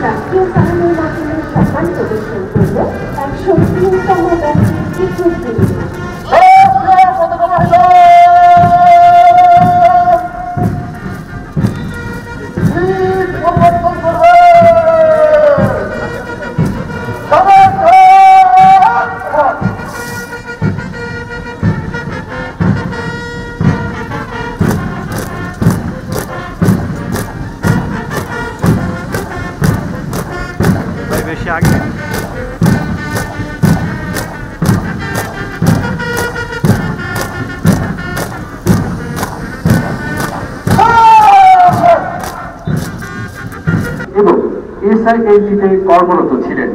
রাষ্ট্রীয় সালামের মাধ্যমে সম্মান প্রদর্শন করল 103তম ব্যাচের রিক্রুট দিবস। বেশি আগে এবং এসআইএলটিতে কর্মরত ছিলেন।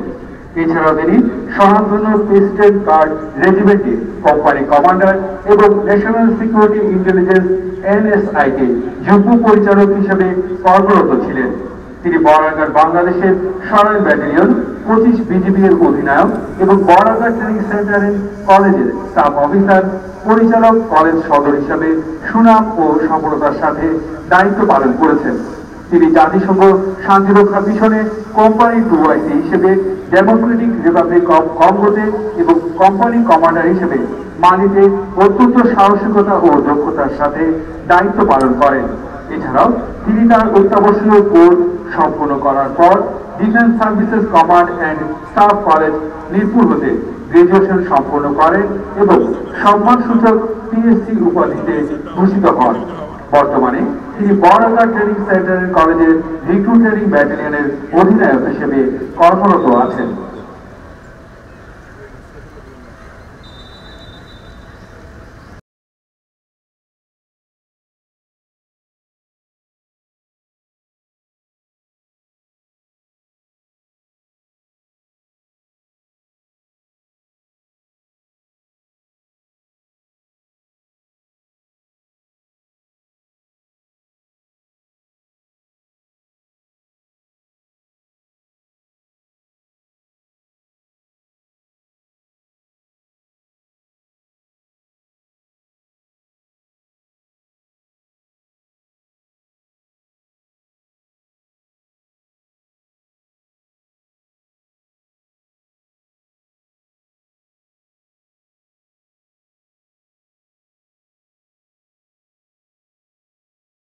এছাড়াও তিনি স্বনামধন্য প্রেসিডেন্ট গার্ড রেজিমেন্টে কোম্পানি কমান্ডার এবং ন্যাশনাল সিকিউরিটি ইন্টেলিজেন্স এনএসআই-তে যুগ্ম পরিচালক হিসেবে কর্মরত ছিলেন। তিনি বর্ডার বাংলাদেশের সরাইল ব্যাটালিয়ন 25 বিজিবি এর অধিনায়ক এবং বর্ডার ট্রেনিং সেন্টার কলেজের স্টাফ অফিসার পরিচালক কলেজ সদর হিসেবে সুনাম ও সফলতার সাথে দায়িত্ব পালন করেছেন। তিনি জাতিসংঘ শান্তিরক্ষা মিশনে কোম্পানি 2IC হিসেবে ডেমোক্রেটিক রিপাবলিক অফ কঙ্গোতে এবং কোম্পানি কমান্ডার হিসেবে মালিতে অত্যন্ত সাহসিকতা ও দক্ষতার সাথে দায়িত্ব পালন করেন। এছাড়াও তিনি তার অত্যাবশ্যকীয় কোর্স সম্পন্ন করার পর defence services command and staff college Mirpur হতে গ্রাজুয়েশন সম্পন্ন করেন এবং সম্মানসূচক পিএসসি উপাধিতে ভূষিত হন। বর্তমানে তিনি বর্ডার ট্রেনিং সেন্টার কলেজের রিক্রুট ট্রেনিং ব্যাটালিয়নের অধিনায়ক হিসেবে কর্মরত আছেন।